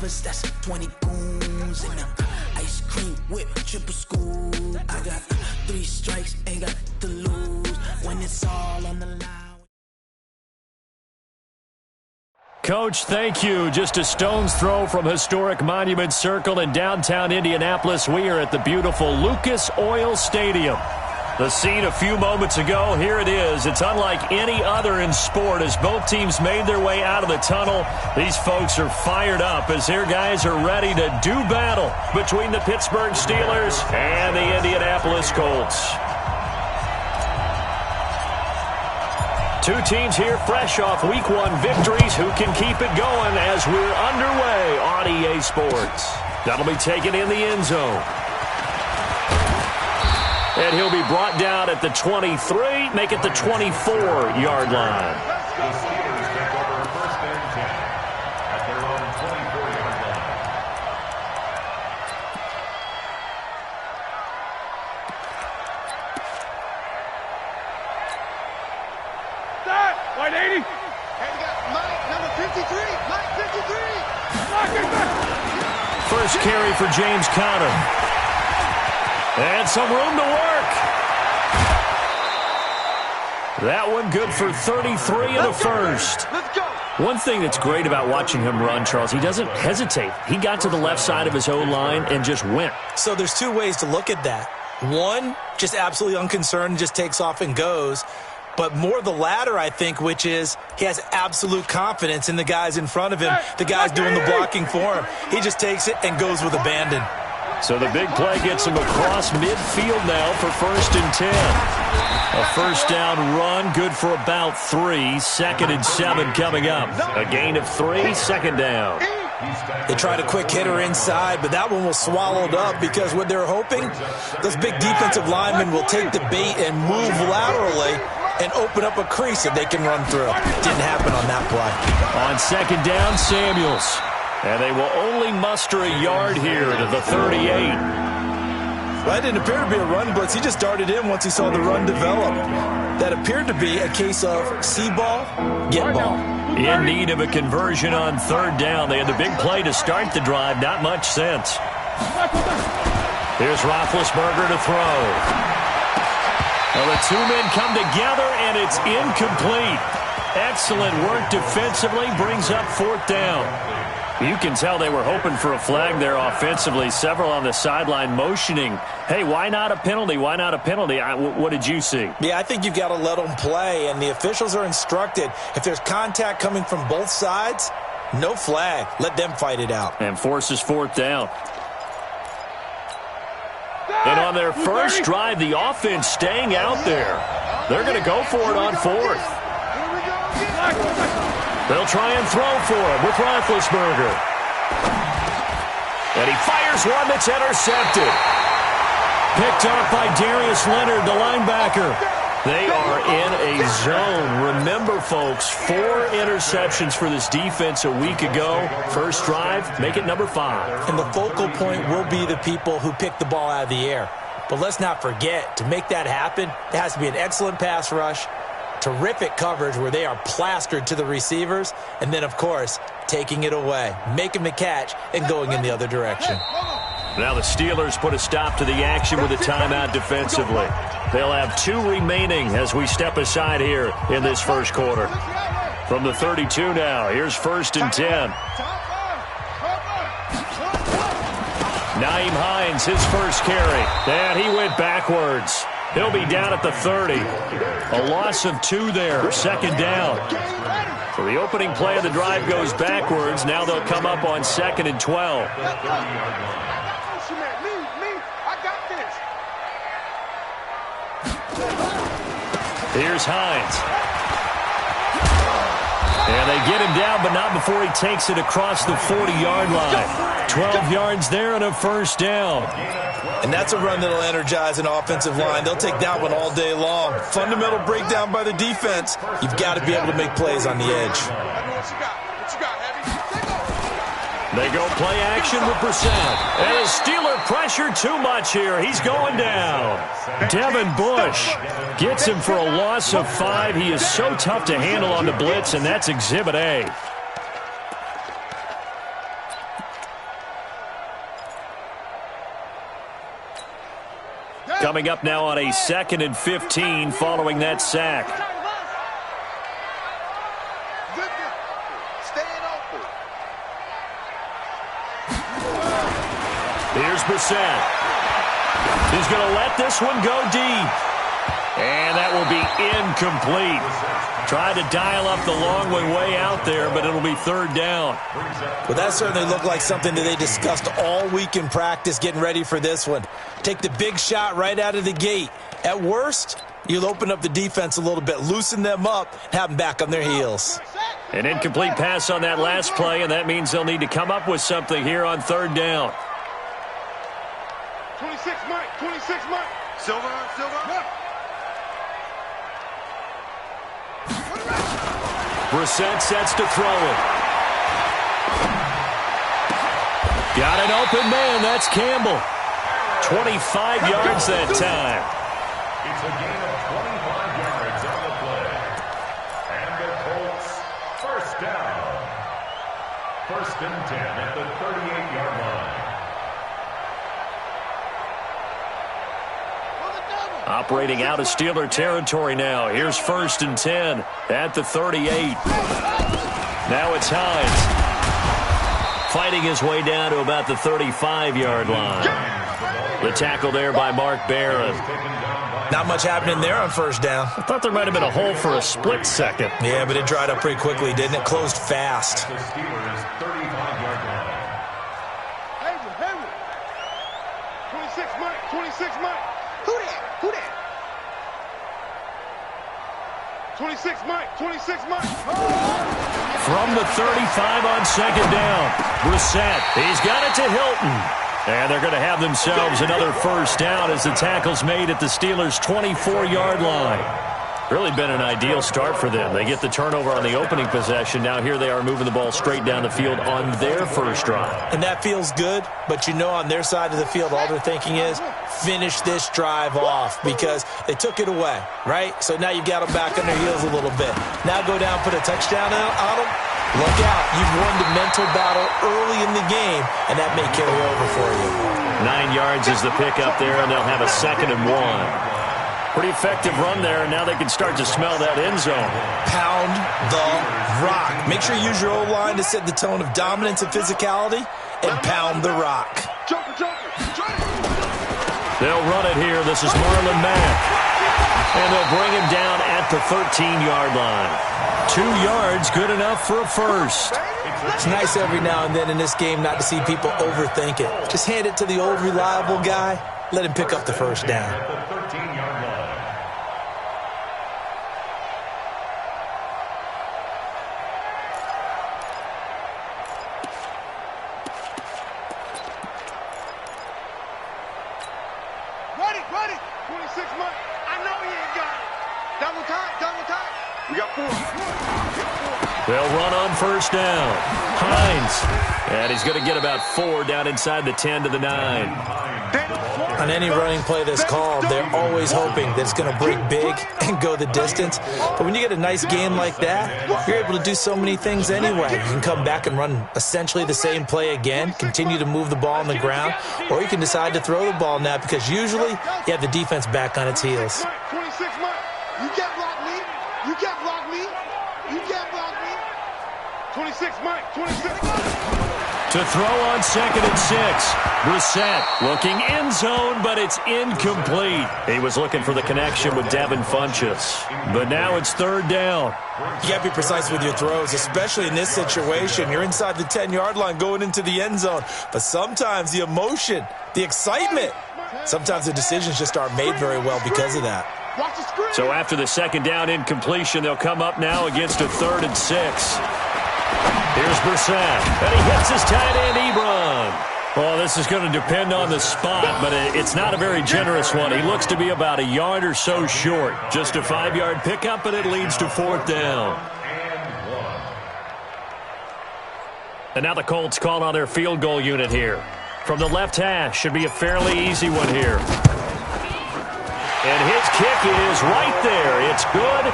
lovers, that's 20 goons in them. Ice cream whip, triple scoop. I got 3 strikes, ain't got to lose when it's all on the line. Coach, thank you. Just a stone's throw from historic Monument Circle in downtown Indianapolis. We are at the beautiful Lucas Oil Stadium. The scene a few moments ago, here it is. It's unlike any other in sport as both teams made their way out of the tunnel. These folks are fired up as their guys are ready to do battle between the Pittsburgh Steelers and the Indianapolis Colts. Two teams here fresh off Week 1 victories. Who can keep it going as we're underway on EA Sports? That'll be taken in the end zone. And he'll be brought down at the 23, make it the 24-yard line. The Steelers take over 1st and 10 at their own 24-yard line. Start! 180! And you got Mike, number 53. Mike, 53. First carry for James Conner. And some room to work. That one good for 33 in the first. Let's go. One thing that's great about watching him run, Charles, he doesn't hesitate. He got to the left side of his O-line and just went. So there's two ways to look at that. One, just absolutely unconcerned, just takes off and goes. But more the latter, I think, which is he has absolute confidence in the guys in front of him, the guys doing the blocking for him. He just takes it and goes with abandon. So the big play gets him across midfield now for 1st and 10. A first down run, good for about 3. 2nd and 7 coming up. A gain of 3, 2nd down. They tried a quick hitter inside, but that one was swallowed up because what they're hoping, those big defensive linemen will take the bait and move laterally and open up a crease that they can run through. Didn't happen on that play. On 2nd down, Samuels. And they will only muster a yard here to the 38. Well, that didn't appear to be a run blitz. He just darted in once he saw the run develop. That appeared to be a case of see ball, get ball. In need of a conversion on 3rd down. They had the big play to start the drive. Not much sense. Here's Roethlisberger to throw. Well, the two men come together, and it's incomplete. Excellent work defensively. Brings up 4th down. You can tell they were hoping for a flag there offensively. Several on the sideline motioning, hey, why not a penalty? Why not a penalty? What did you see? Yeah, I think you've got to let them play, and the officials are instructed. If there's contact coming from both sides, no flag. Let them fight it out. And forces 4th down. And on their first drive, the offense staying out there. They're going to go for it on 4th. They'll try and throw for him with Roethlisberger. And he fires one that's intercepted. Picked up by Darius Leonard, the linebacker. They are in a zone. Remember, folks, 4 interceptions for this defense a week ago. First drive, make it number 5. And the focal point will be the people who pick the ball out of the air. But let's not forget, to make that happen, there has to be an excellent pass rush, terrific coverage where they are plastered to the receivers, and then, of course, taking it away, making the catch, and going in the other direction. Now the Steelers put a stop to the action with a timeout defensively. They'll have 2 remaining as we step aside here in this first quarter. From the 32 now, here's 1st and 10. Nyheim Hines, his first carry. And he went backwards. He'll be down at the 30. A loss of 2 there, 2nd down. So the opening play of the drive goes backwards. Now they'll come up on 2nd and 12. Here's Hines. And they get him down, but not before he takes it across the 40-yard line. 12 yards there and a first down. And that's a run that'll energize an offensive line. They'll take that one all day long. Fundamental breakdown by the defense. You've got to be able to make plays on the edge. They go play action with Brissett. And the Steeler pressure too much here. He's going down. Devin Bush gets him for a loss of 5. He is so tough to handle on the blitz, and that's Exhibit A. Coming up now on a 2nd and 15 following that sack. Here's Brissett. He's going to let this one go deep. And that will be incomplete. Tried to dial up the long way out there, but it'll be 3rd down. Well, that certainly looked like something that they discussed all week in practice getting ready for this one. Take the big shot right out of the gate. At worst, you'll open up the defense a little bit, loosen them up, and have them back on their heels. An incomplete pass on that last play, and that means they'll need to come up with something here on 3rd down. 26 Mike, 26 Mike. Silver. Brissett sets to throw it. Got an open man. That's Campbell. 25 yards that time. It's a gain of 25 yards on the play. And the Colts, 1st down. 1st and 10 at the 38-yard line. Operating out of Steeler territory now. Here's 1st and 10 at the 38. Now it's Hines. Fighting his way down to about the 35-yard line. The tackle there by Mark Barron. Not much happening there on 1st down. I thought there might have been a hole for a split second. Yeah, but it dried up pretty quickly, didn't it? Closed fast. The Steelers' 35-yard line. Hayward. 26 Mike, 26 Mike. Who that? 26 Mike, 26 Mike. From the 35 on 2nd down. Brissett, he's got it to Hilton. And they're going to have themselves another 1st down as the tackle's made at the Steelers' 24-yard line. Really been an ideal start for them. They get the turnover on the opening possession. Now here they are moving the ball straight down the field on their 1st drive. And that feels good, but you know on their side of the field, all they're thinking is finish this drive off because they took it away, right? So now you've got them back on their heels a little bit. Now go down, put a touchdown on them. Look out. You've won the mental battle early in the game, and that may carry over for you. 9 yards is the pickup there, and they'll have a 2nd and 1. Pretty effective run there, and now they can start to smell that end zone. Pound the rock. Make sure you use your O-line to set the tone of dominance and physicality, and pound the rock. They'll run it here. This is Marlon Mack. And they'll bring him down at the 13-yard line. 2 yards, good enough for a 1st. It's nice every now and then in this game not to see people overthink it. Just hand it to the old reliable guy. Let him pick up the 1st down. At the 13-yard line. Ready. 26 Mike. I know he ain't got it. Double time. We got 4. They'll run on 1st down. Hines. And he's going to get about 4 down inside the 10 to the 9. On any running play that's called, they're always hoping that it's going to break big and go the distance. But when you get a nice game like that, you're able to do so many things anyway. You can come back and run essentially the same play again, continue to move the ball on the ground, or you can decide to throw the ball now because usually you have the defense back on its heels. 26 Mike. You can't block me. 26 Mike, 26 Mike. To throw on 2nd and 6. Brissett looking end zone, but it's incomplete. He was looking for the connection with Devin Funchess. But now it's 3rd down. You got to be precise with your throws, especially in this situation. You're inside the 10-yard line going into the end zone. But sometimes the emotion, the excitement, sometimes the decisions just aren't made very well because of that. So after the 2nd down incompletion, they'll come up now against a 3rd and 6. Here's Brissett, and he hits his tight end, Ebron. Well, this is going to depend on the spot, but it's not a very generous one. He looks to be about a yard or so short. Just a 5-yard pickup, but it leads to 4th down. And now the Colts call on their field goal unit here. From the left hash, should be a fairly easy one here. And his kick is right there. It's good.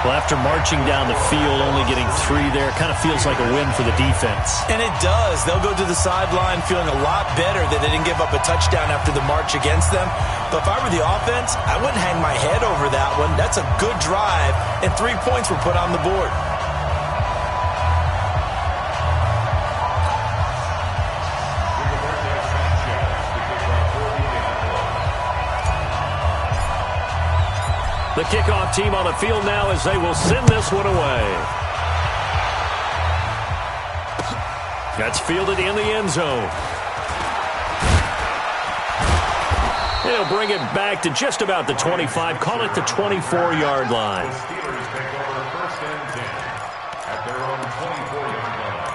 Well, after marching down the field, only getting 3 there, kind of feels like a win for the defense. And it does. They'll go to the sideline feeling a lot better that they didn't give up a touchdown after the march against them. But if I were the offense, I wouldn't hang my head over that one. That's a good drive, and 3 points were put on the board. The kickoff team on the field now as they will send this one away. That's fielded in the end zone. He'll bring it back to just about the 25. Call it the 24-yard line. The Steelers take over first and 10 at their own 24-yard line.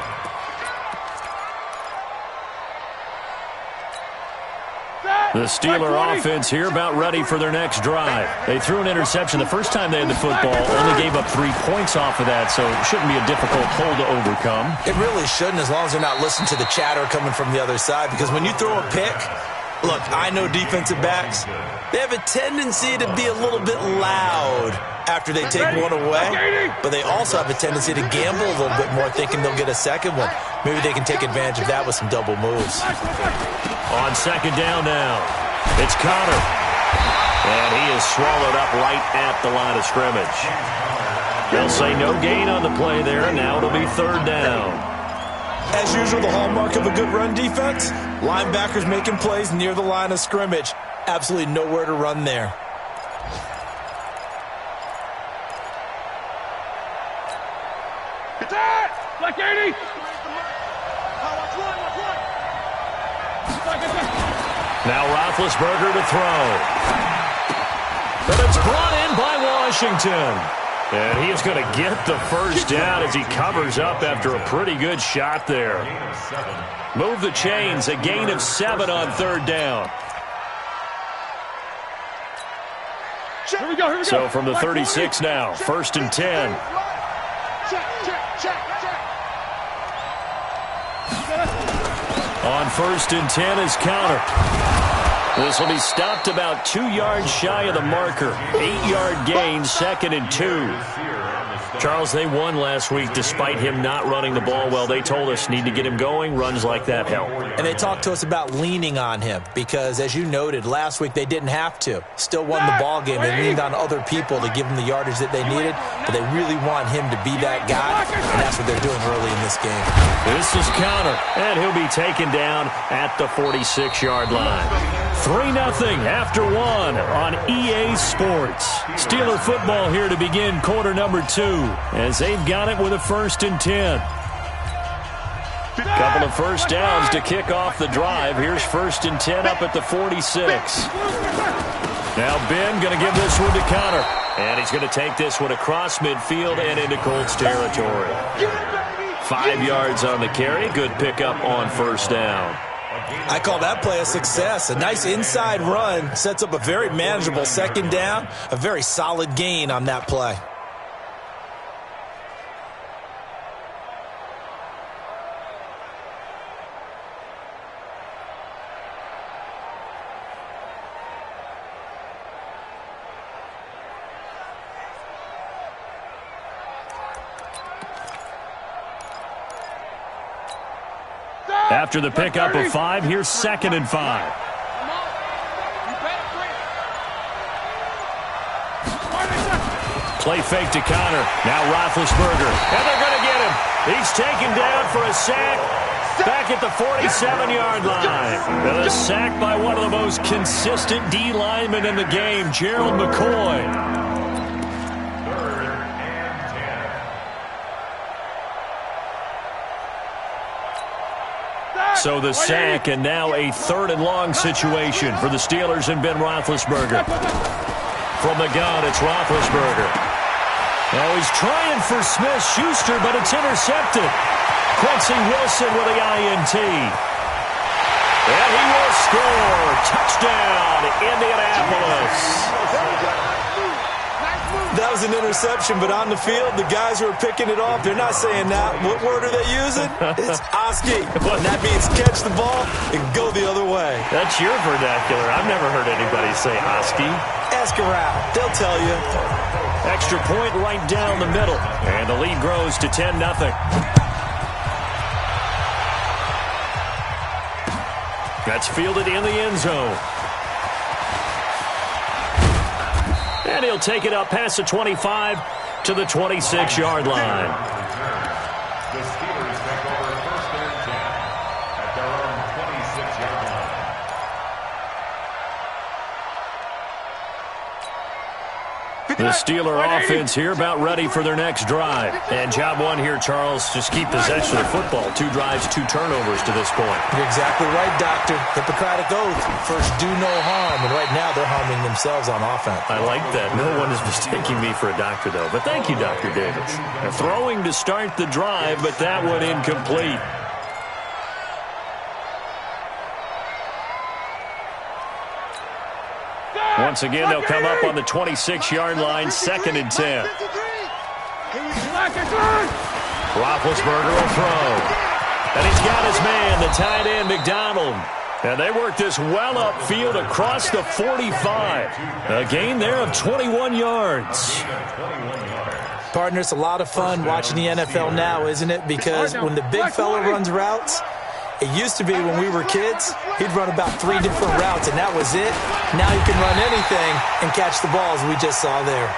The Steeler offense here about ready for their next drive. They threw an interception the first time they had the football, only gave up 3 points off of that, so it shouldn't be a difficult hole to overcome. It really shouldn't, as long as they're not listening to the chatter coming from the other side, because when you throw a pick, look, I know defensive backs, they have a tendency to be a little bit loud after they take one away, but they also have a tendency to gamble a little bit more, thinking they'll get a second one. Maybe they can take advantage of that with some double moves. On second down now, it's Connor. And he is swallowed up right at the line of scrimmage. They'll say no gain on the play there. Now it'll be third down. As usual, the hallmark of a good run defense, linebackers making plays near the line of scrimmage. Absolutely nowhere to run there. Black 80! Now Roethlisberger to throw. But it's brought in by Washington. And he is going to get the first down as he covers up after a pretty good shot there. Move the chains, a gain of 7 on third down. Here we go. So from the 36 now, first and 10. On first and 10 is Counter. This will be stopped about 2 yards shy of the marker. 8-yard gain, second and 2. Charles, they won last week despite him not running the ball well. They told us need to get him going. Runs like that help. And they talked to us about leaning on him because, as you noted, last week they didn't have to. Still won the ball game. They leaned on other people to give them the yardage that they needed, but they really want him to be that guy, and that's what they're doing early in this game. This is Counter, and he'll be taken down at the 46-yard line. 3-0 after 1 on EA Sports. Steeler football here to begin quarter number 2 as they've got it with a first and 10. Couple of first downs to kick off the drive. Here's first and 10 up at the 46. Now Ben going to give this one to Connor. And he's going to take this one across midfield and into Colts territory. 5 yards on the carry. Good pickup on first down. I call that play a success. A nice inside run sets up a very manageable second down. A very solid gain on that play. After the pickup of 5, here's second and 5. Play fake to Connor. Now Roethlisberger. And they're going to get him. He's taken down for a sack back at the 47-yard line. And a sack by one of the most consistent D linemen in the game, Gerald McCoy. So the sack, and now a third and long situation for the Steelers and Ben Roethlisberger. From the gun, it's Roethlisberger. Now he's trying for Smith-Schuster, but it's intercepted. Quincy Wilson with the INT. And he will score. Touchdown, Indianapolis. That was an interception, but on the field, the guys who are picking it off, they're not saying that. What word are they using? It's Oski. And that means catch the ball and go the other way. That's your vernacular. I've never heard anybody say Oski. Ask around. They'll tell you. Extra point right down the middle. And the lead grows to 10-0. That's fielded in the end zone. And he'll take it up past the 25 to the 26-yard line. The Steelers take over 1st and 10 at their own 26-yard line. The Steeler offense here about ready for their next drive. And job one here, Charles, just keep possession of the football. 2 drives, 2 turnovers to this point. You're exactly right, Doctor. Hippocratic oath. First, do no harm. And right now, they're harming themselves on offense. I like that. No one is mistaking me for a doctor, though. But thank you, Dr. Davis. Throwing to start the drive, but that one incomplete. Once again, they'll come up on the 26-yard line, 2nd and 10. Roethlisberger will throw. And he's got his man, the tight end, McDonald. And they work this well upfield across the 45. A gain there of 21 yards. Partner, it's a lot of fun watching the NFL now, isn't it? Because when the big fella runs routes, it used to be when we were kids, he'd run about 3 different routes, and that was it. Now he can run anything and catch the balls we just saw there.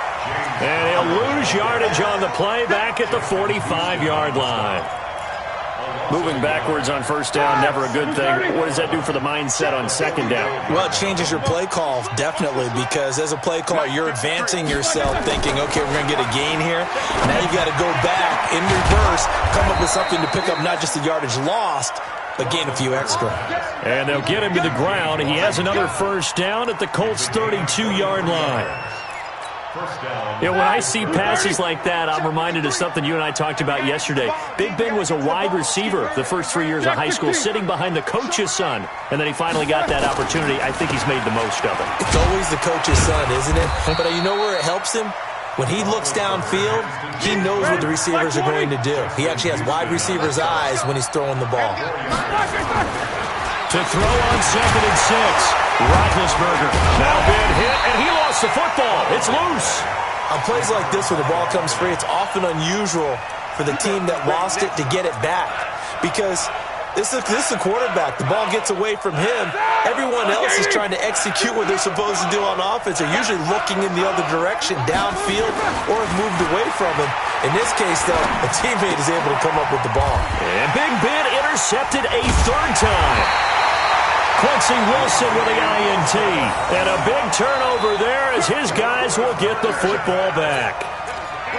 And he'll lose yardage on the play back at the 45-yard line. Moving backwards on 1st down, never a good thing. What does that do for the mindset on 2nd down? Well, it changes your play call, definitely, because as a play caller, you're advancing yourself thinking, okay, we're going to get a gain here. Now you've got to go back in reverse, come up with something to pick up not just the yardage lost, but gain a few extra. And they'll get him to the ground. He has another 1st down at the Colts' 32-yard line. You know, when I see passes like that, I'm reminded of something you and I talked about yesterday. Big Ben was a wide receiver the first 3 years of high school, sitting behind the coach's son, and then he finally got that opportunity. I think he's made the most of it. It's always the coach's son, isn't it? But you know where it helps him? When he looks downfield, he knows what the receivers are going to do. He actually has wide receivers' eyes when he's throwing the ball. To throw on 2nd and 6. Roethlisberger now been hit, and he lost the football. It's loose. On plays like this where the ball comes free, it's often unusual for the team that lost it to get it back. Because this is a quarterback. The ball gets away from him. Everyone else is trying to execute what they're supposed to do on offense. They're usually looking in the other direction, downfield, or have moved away from him. In this case, though, a teammate is able to come up with the ball. And Big Ben intercepted a 3rd time. Quincy Wilson with the INT. And a big turnover there as his guys will get the football back.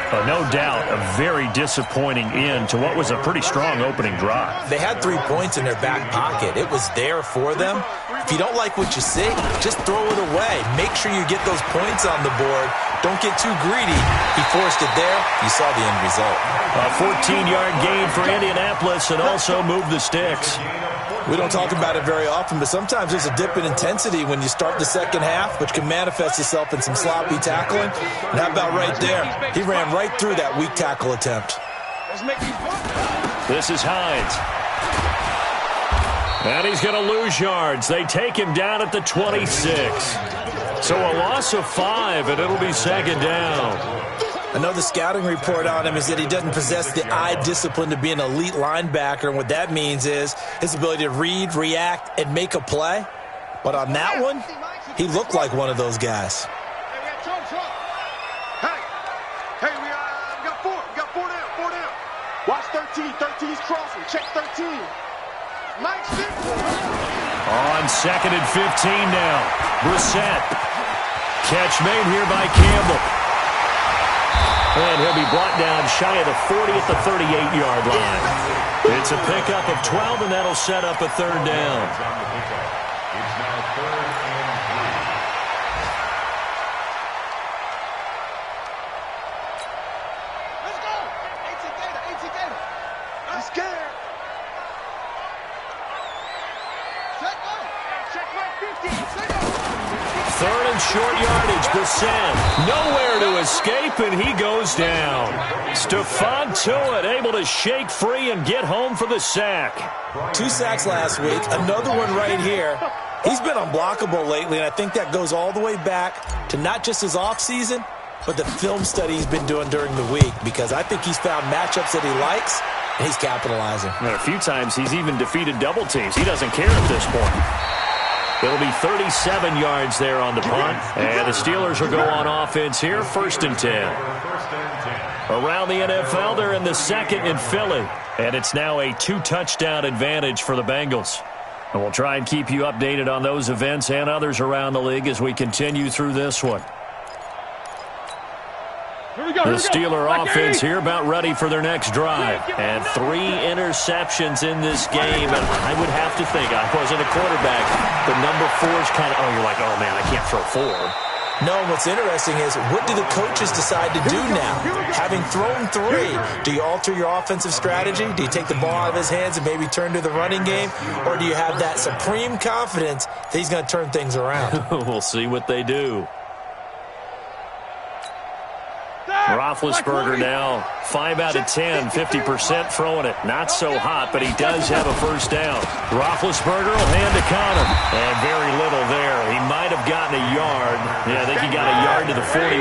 But no doubt, a very disappointing end to what was a pretty strong opening drive. They had 3 points in their back pocket. It was there for them. If you don't like what you see, just throw it away. Make sure you get those points on the board. Don't get too greedy. He forced it there. You saw the end result. A 14-yard gain for Indianapolis and also moved the sticks. We don't talk about it very often, but sometimes there's a dip in intensity when you start the 2nd half, which can manifest itself in some sloppy tackling. And how about right there? He ran right through that weak tackle attempt. This is Hines. And he's going to lose yards. They take him down at the 26. So a loss of 5, and it'll be 2nd down. Another scouting report on him is that he doesn't possess the eye discipline to be an elite linebacker, and what that means is his ability to read, react, and make a play. But on that one, he looked like one of those guys. Hey, we got 4. We got 4 down. Watch 13. 13's crossing. Check 13. Mike 6. On 2nd and 15 now. Brissett. Catch made here by Campbell. And he'll be brought down shy of the 40 at the 38-yard line. It's a pickup of 12, and that'll set up a 3rd down. It's now 3rd and 3. Let's go. AT Gator. I'm scared. Check right 50. 3rd and short yardage. Brissett nowhere to escape, and he goes down. Stephon Tuitt able to shake free and get home for the sack. 2 sacks last week, another one right here. He's been unblockable lately, and I think that goes all the way back to not just his offseason, but the film study he's been doing during the week, because I think he's found matchups that he likes, and he's capitalizing. And a few times he's even defeated double teams. He doesn't care at this point. It'll be 37 yards there on the punt, and the Steelers will go on offense here, 1st and 10. Around the NFL, they're in the 2nd in Philly, and it's now a 2-touchdown advantage for the Bengals. And we'll try and keep you updated on those events and others around the league as we continue through this one. The Steeler offense here about ready for their next drive. And 3 interceptions in this game. And I would have to think, I wasn't a quarterback, but number 4 is kind of, you're like, oh, man, I can't throw 4. No, what's interesting is, what do the coaches decide to do now? Having thrown 3, do you alter your offensive strategy? Do you take the ball out of his hands and maybe turn to the running game? Or do you have that supreme confidence that he's going to turn things around? We'll see what they do. Roethlisberger now 5 out of 10, 50% throwing it. Not so hot, but he does have a first down. Roethlisberger will hand to Connor. And very little there. He might have gotten a yard. Yeah, I think he got a yard to the 41.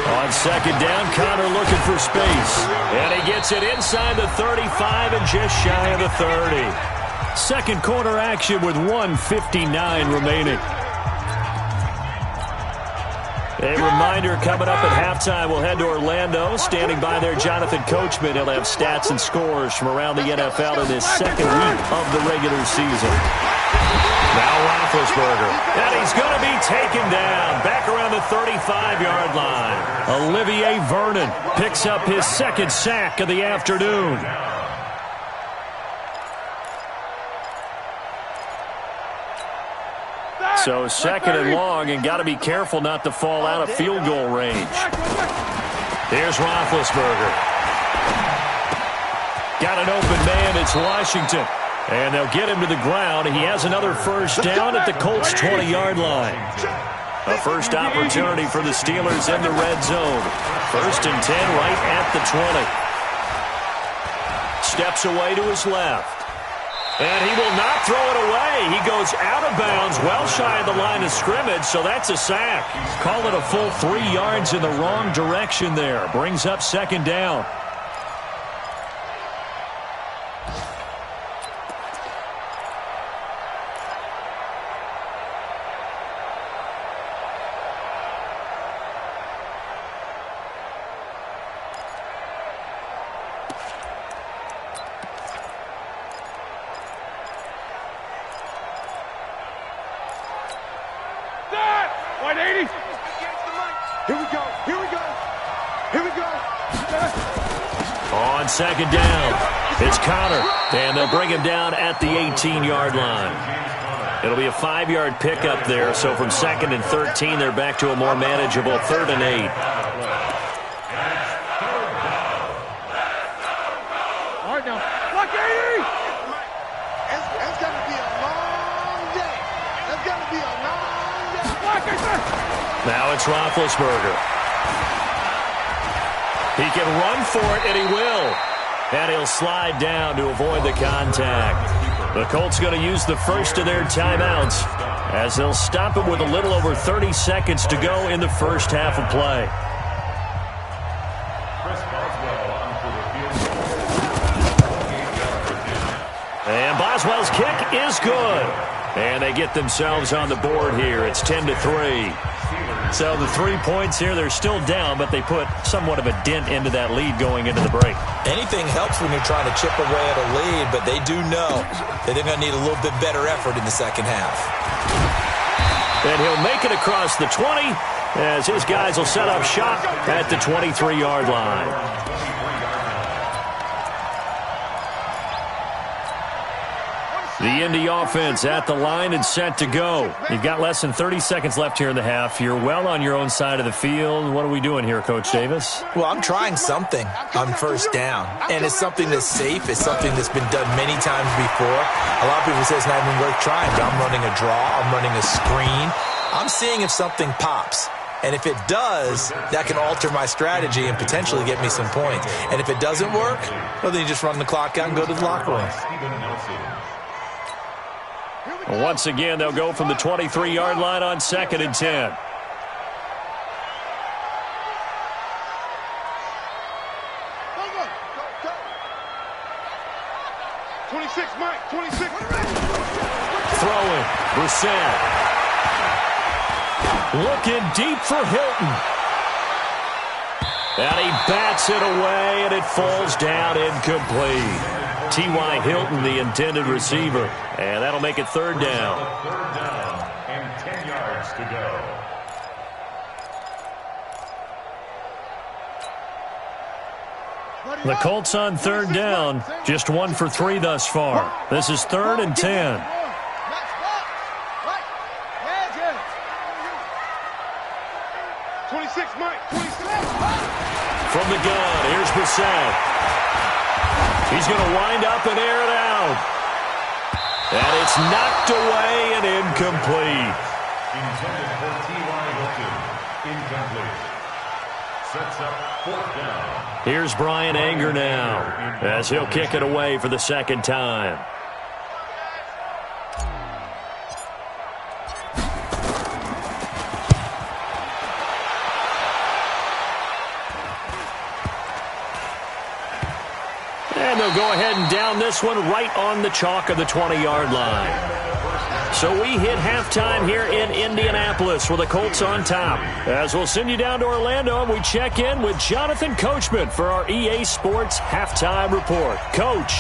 On 2nd down, Connor looking for space. And he gets it inside the 35 and just shy of the 30. Second quarter action with 1:59 remaining. A reminder, coming up at halftime, we'll head to Orlando. Standing by there, Jonathan Coachman. He'll have stats and scores from around the NFL in this 2nd week of the regular season. Now Roethlisberger. And he's going to be taken down. Back around the 35-yard line. Olivier Vernon picks up his 2nd sack of the afternoon. So 2nd and long, and got to be careful not to fall out of field goal range. Here's Roethlisberger. Got an open man. It's Washington. And they'll get him to the ground. He has another first down at the Colts' 20-yard line. A first opportunity for the Steelers in the red zone. 1st and 10 right at the 20. Steps away to his left. And he will not throw it away. He goes out of bounds, well shy of the line of scrimmage, so that's a sack. Call it a full 3 yards in the wrong direction there. Brings up 2nd down. On 2nd down, it's Connor, and they'll bring him down at the 18-yard line. It'll be a 5-yard pickup there, so from 2nd and 13, they're back to a more manageable 3rd and 8. All right, now, block 80! It's going to be a long day. It's going to be a long day. Now it's Roethlisberger. He can run for it, and he will. And he'll slide down to avoid the contact. The Colts going to use the first of their timeouts as they'll stop it with a little over 30 seconds to go in the first half of play. And Boswell's kick is good. And they get themselves on the board here. It's 10-3. So the 3 points here, they're still down, but they put somewhat of a dent into that lead going into the break. Anything helps when you're trying to chip away at a lead, but they do know that they're going to need a little bit better effort in the second half. And he'll make it across the 20 as his guys will set up shop at the 23-yard line. The Indy offense at the line and set to go. You've got less than 30 seconds left here in the half. You're well on your own side of the field. What are we doing here, Coach Davis? Well, I'm trying something on first down, and it's something that's safe. It's something that's been done many times before. A lot of people say it's not even worth trying, but I'm running a draw. I'm running a screen. I'm seeing if something pops. And if it does, that can alter my strategy and potentially get me some points. And if it doesn't work, well, then you just run the clock out and go to the locker room. Once again, they'll go from the 23-yard line on 2nd and 10. Throwing, Brissett. Looking deep for Hilton. And he bats it away, and it falls down incomplete. T.Y. Hilton, the intended receiver. And that'll make it 3rd down. 3rd down and 10 yards to go. The Colts on 3rd down, just 1 for 3 thus far. This is 3rd and 10. 26, Mike. 26. From the gun, here's Brissett. He's going to wind up and air it out. And it's knocked away and incomplete. Intended for T.Y. Hilton. Incomplete. Sets up 4th down. Here's Brian Anger now, as he'll kick it away for the 2nd time. And they'll go ahead and down this one right on the chalk of the 20-yard line. So we hit halftime here in Indianapolis with the Colts on top. As we'll send you down to Orlando, and we check in with Jonathan Coachman for our EA Sports Halftime Report. Coach,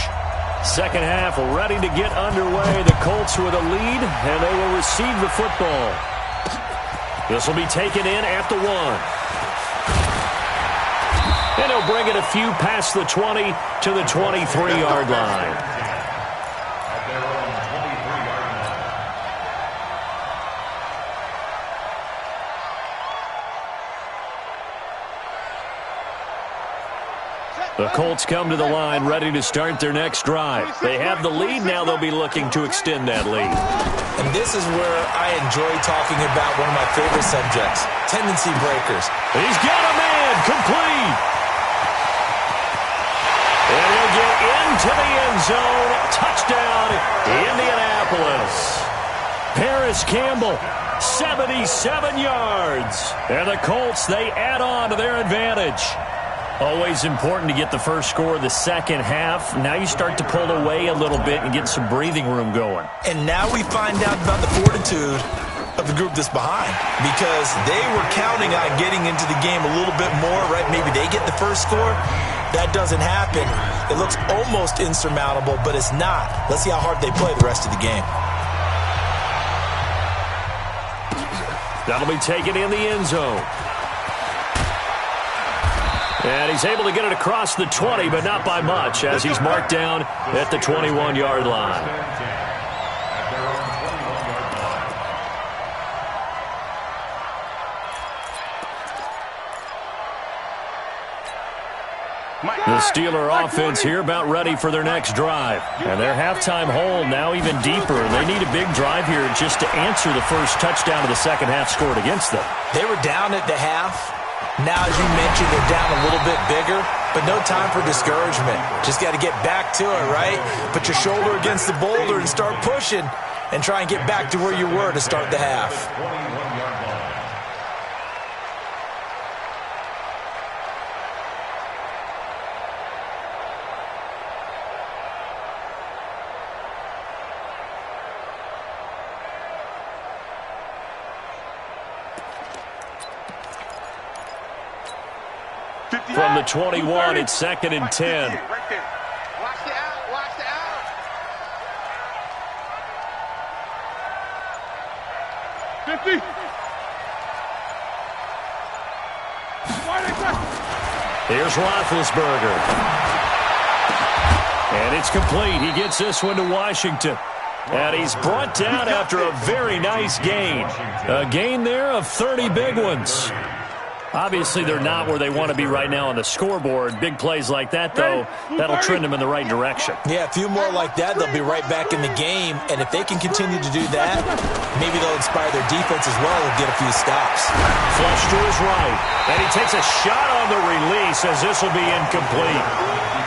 second half ready to get underway. The Colts with a lead, and they will receive the football. This will be taken in at the 1. And he'll bring it a few past the 20 to the 23-yard line. At their own 23-yard line. The Colts come to the line ready to start their next drive. They have the lead. Now they'll be looking to extend that lead. And this is where I enjoy talking about one of my favorite subjects, tendency breakers. He's got a man, complete. And he'll get into the end zone. Touchdown, Indianapolis. Paris Campbell, 77 yards. And the Colts, they add on to their advantage. Always important to get the first score of the second half. Now you start to pull away a little bit and get some breathing room going. And now we find out about the fortitude of the group that's behind, because they were counting on getting into the game a little bit more, right? Maybe they get the first score. That doesn't happen. It looks almost insurmountable, but it's not. Let's see how hard they play the rest of the game. That'll be taken in the end zone. And he's able to get it across the 20, but not by much, as he's marked down at the 21-yard line. The Steeler offense here about ready for their next drive. And their halftime hole now even deeper. They need a big drive here just to answer the first touchdown of the second half scored against them. They were down at the half. Now, as you mentioned, they're down a little bit bigger, but no time for discouragement. Just got to get back to it, right? Put your shoulder against the boulder and start pushing and try and get back to where you were to start the half. From the 21, it's 2nd and 10. Right there. Watch the out. Watch the out. Here's Roethlisberger. And it's complete. He gets this one to Washington. And he's brought down after a very nice gain. A gain there of 30 big ones. Obviously, they're not where they want to be right now on the scoreboard. Big plays like that, though, that'll trend them in the right direction. Yeah, a few more like that, they'll be right back in the game. And if they can continue to do that, maybe they'll inspire their defense as well and get a few stops. Flush to his right. And he takes a shot on the release as this will be incomplete.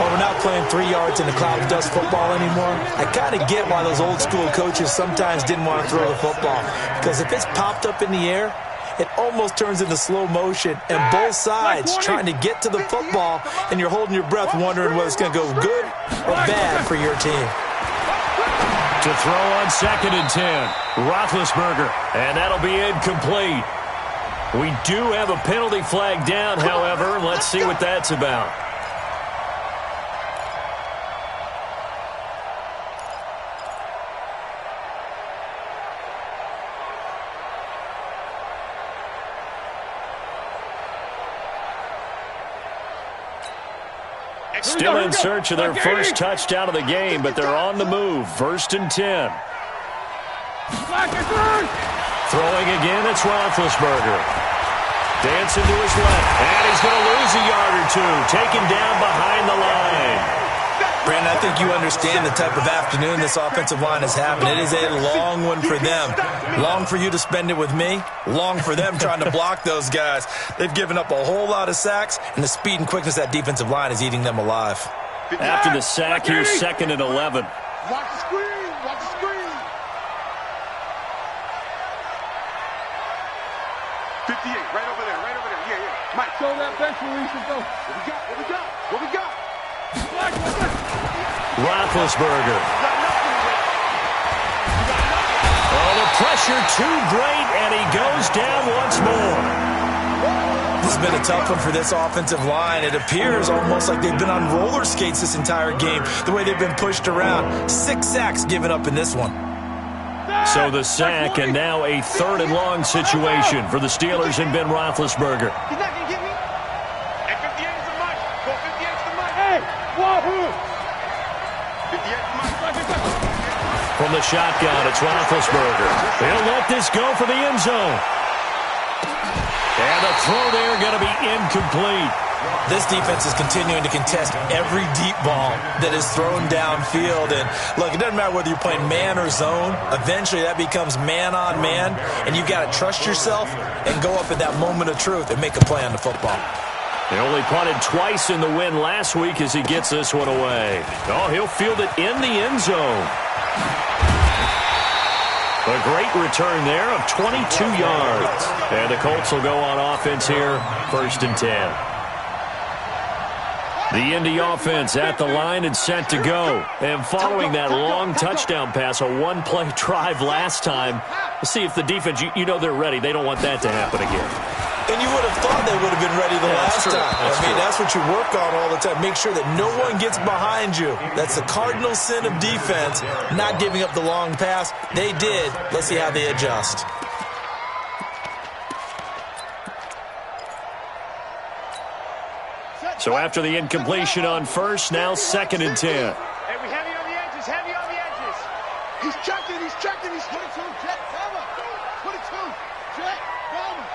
Well, we're not playing 3 yards in a cloud of dust football anymore. I kind of get why those old school coaches sometimes didn't want to throw the football. Because if it's popped up in the air, it almost turns into slow motion, and both sides trying to get to the football, and you're holding your breath wondering whether it's going to go good or bad for your team. To throw on 2nd and 10, Roethlisberger, and that'll be incomplete. We do have a penalty flag down, however. Let's see what that's about. Still in search of their first touchdown of the game, but they're on the move. 1st and 10. Throwing again, it's Roethlisberger. Dancing to his left, and he's going to lose a yard or two. Taken down behind the line. Brandon, I think you understand the type of afternoon this offensive line is having. It is a long one for them. Long for you to spend it with me. Long for them trying to block those guys. They've given up a whole lot of sacks, and the speed and quickness of that defensive line is eating them alive. After the sack, here's 2nd and 11. Watch the screen. Watch the screen. 58, right over there, right over there. Yeah, yeah. Mike, Show that bench release and go. what we got? What we got? What we got? Roethlisberger. Oh, the pressure too great, and he goes down once more. This has been a tough one for this offensive line. It appears almost like they've been on roller skates this entire game, the way they've been pushed around. 6 sacks given up in this one. So the sack, and now a 3rd and long situation for the Steelers and Ben Roethlisberger. He's not going to get me. And 58 is the much. Go 58 is the much. Hey, wahoo. 58 is the much. From the shotgun, it's Roethlisberger. He'll let this go for the end zone. And the throw there going to be incomplete. This defense is continuing to contest every deep ball that is thrown downfield. And look, it doesn't matter whether you're playing man or zone. Eventually that becomes man on man, and you've got to trust yourself and go up at that moment of truth and make a play on the football. He only punted twice in the win last week as he gets this one away. Oh, he'll field it in the end zone. A great return there of 22 yards. And the Colts will go on offense here, 1st and 10. The Indy offense at the line and set to go. And following that long touchdown pass, a one-play drive last time, let's see if the defense, you know they're ready. They don't want that to happen again. And you would have thought they would have been ready the last time. That's what you work on all the time. Make sure that no one gets behind you. That's the cardinal sin of defense, not giving up the long pass. They did. Let's see how they adjust. So after the incompletion on 1st, now 2nd and 10. Hey, we heavy on the edges, heavy on the edges. He's checking, he's checking, he's 22, check, cover. 22, check, cover.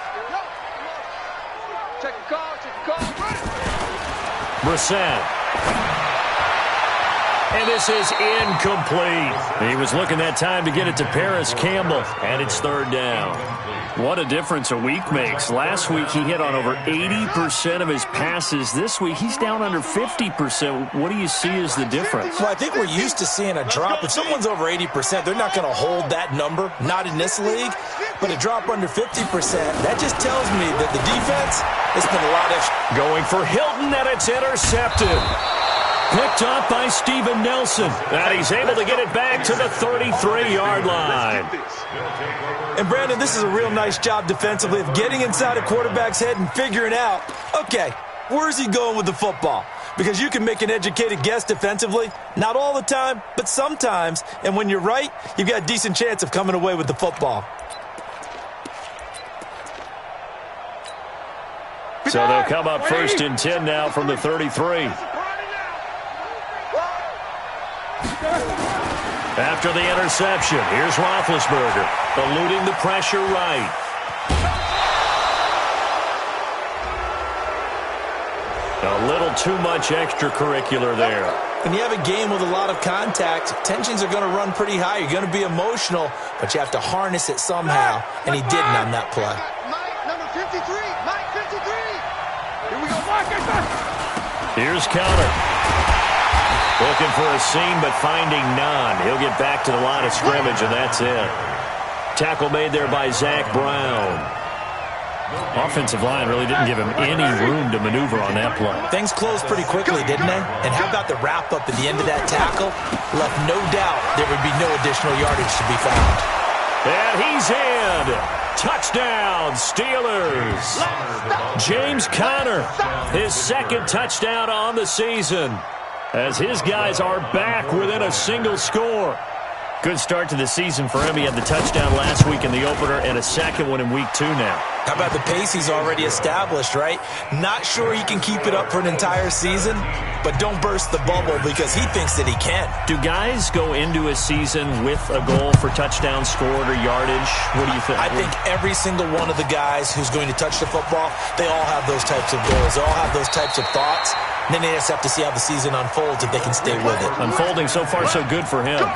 Check the call, check the call. Brissett. And this is incomplete. He was looking that time to get it to Paris Campbell, and it's 3rd down. What a difference a week makes. Last week he hit on over 80% of his passes. This week he's down under 50%. What do you see as the difference? Well, I think we're used to seeing a drop. If someone's over 80%, they're not going to hold that number, not in this league. But a drop under 50%, that just tells me that the defense has been a lot extra. Going for Hilton, and it's intercepted. Picked up by Steven Nelson. And he's able to get it back to the 33-yard line. And, Brandon, this is a real nice job defensively of getting inside a quarterback's head and figuring out, okay, where's he going with the football? Because you can make an educated guess defensively. Not all the time, but sometimes. And when you're right, you've got a decent chance of coming away with the football. So they'll come up 1st and 10 now from the 33. After the interception, here's Roethlisberger, eluding the pressure right. A little too much extracurricular there. When you have a game with a lot of contact, tensions are going to run pretty high. You're going to be emotional, but you have to harness it somehow, and he didn't on that play. Mike, number 53. Mike, 53. Here we go, Mike. Here's Connor. Looking for a seam, but finding none. He'll get back to the line of scrimmage, and that's it. Tackle made there by Zach Brown. Offensive line really didn't give him any room to maneuver on that play. Things closed pretty quickly, didn't they? And how about the wrap-up at the end of that tackle? Left no doubt there would be no additional yardage to be found. And he's in. Touchdown, Steelers. James Conner, his second touchdown on the season, as his guys are back within a single score. Good start to the season for him. He had the touchdown last week in the opener and a second one in week 2 now. How about the pace he's already established, right? Not sure he can keep it up for an entire season, but don't burst the bubble because he thinks that he can. Do guys go into a season with a goal for touchdowns scored or yardage? What do you think? I think every single one of the guys who's going to touch the football, they all have those types of goals. They all have those types of thoughts. And then they just have to see how the season unfolds if they can stay with it. Unfolding so far so good for him.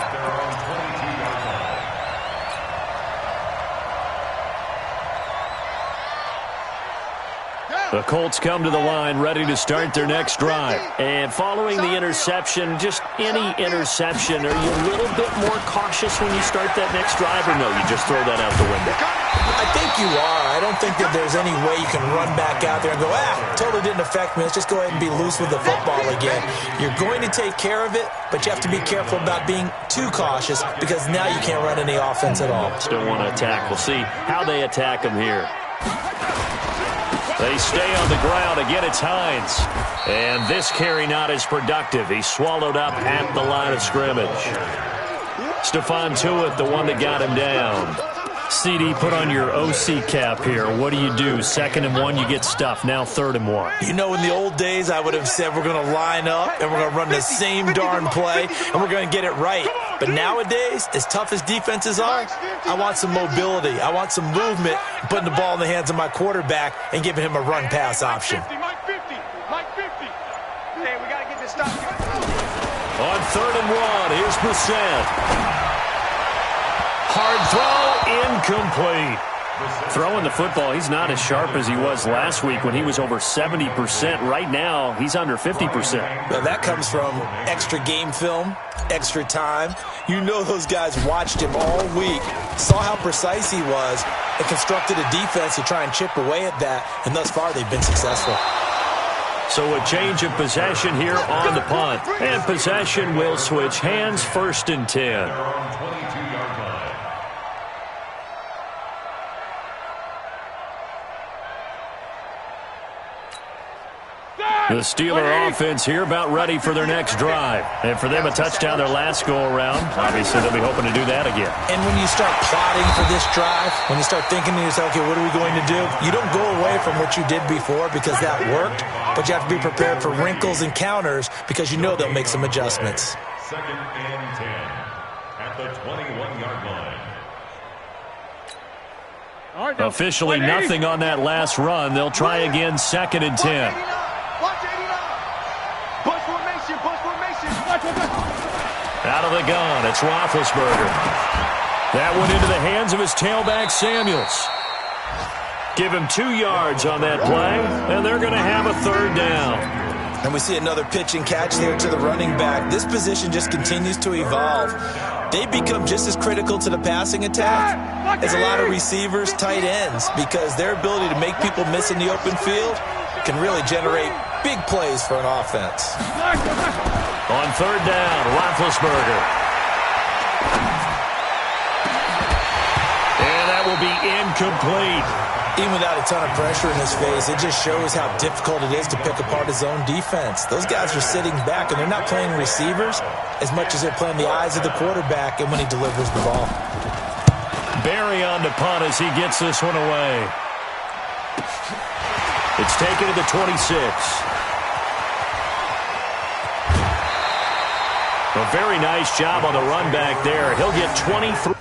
The Colts come to the line ready to start their next drive. And following the interception, just any interception, are you a little bit more cautious when you start that next drive, or no, you just throw that out the window? I think you are. I don't think that there's any way you can run back out there and go, totally didn't affect me. Let's just go ahead and be loose with the football again. You're going to take care of it, but you have to be careful about being too cautious because now you can't run any offense at all. Still want to attack. We'll see how they attack him here. They stay on the ground. Again, it's Hines. And this carry not as productive. He's swallowed up at the line of scrimmage. Stephon Tuitt, the one that got him down. CD, put on your OC cap here. What do? 2nd and 1, you get stuffed. Now 3rd and 1. You know, in the old days, I would have said we're going to line up and we're going to run the same darn play and we're going to get it right. But nowadays, as tough as defenses are, I want some mobility. I want some movement, putting the ball in the hands of my quarterback and giving him a run-pass option. Mike 50. Mike 50. Hey, we got to get this stop. On 3rd and 1, here's Brissett. Hard throw, incomplete. Throwing the football, he's not as sharp as he was last week when he was over 70%. Right now, he's under 50%. Well, that comes from extra game film, extra time. You know those guys watched him all week, saw how precise he was, and constructed a defense to try and chip away at that, and thus far they've been successful. So a change of possession here on the punt. And possession will switch hands, 1st and 10. The Steeler offense here about ready for their next drive. And for them, a touchdown their last go-around. Obviously, they'll be hoping to do that again. And when you start plotting for this drive, when you start thinking to yourself, okay, what are we going to do? You don't go away from what you did before because that worked, but you have to be prepared for wrinkles and counters because you know they'll make some adjustments. 2nd and 10 at the 21-yard line. Officially nothing on that last run. They'll try again 2nd and 10. Watch 89. Bus formation. Out of the gun, it's Roethlisberger. That went into the hands of his tailback, Samuels. Give him 2 yards on that play, and they're going to have a 3rd down. And we see another pitch and catch there to the running back. This position just continues to evolve. They become just as critical to the passing attack as a lot of receivers, tight ends, because their ability to make people miss in the open field can really generate big plays for an offense. On 3rd down, Roethlisberger. And that will be incomplete. Even without a ton of pressure in his face, it just shows how difficult it is to pick apart his own defense. Those guys are sitting back, and they're not playing receivers as much as they're playing the eyes of the quarterback and when he delivers the ball. Barry on the punt as he gets this one away. It's taken to the 26. A very nice job on the run back there. He'll get 23.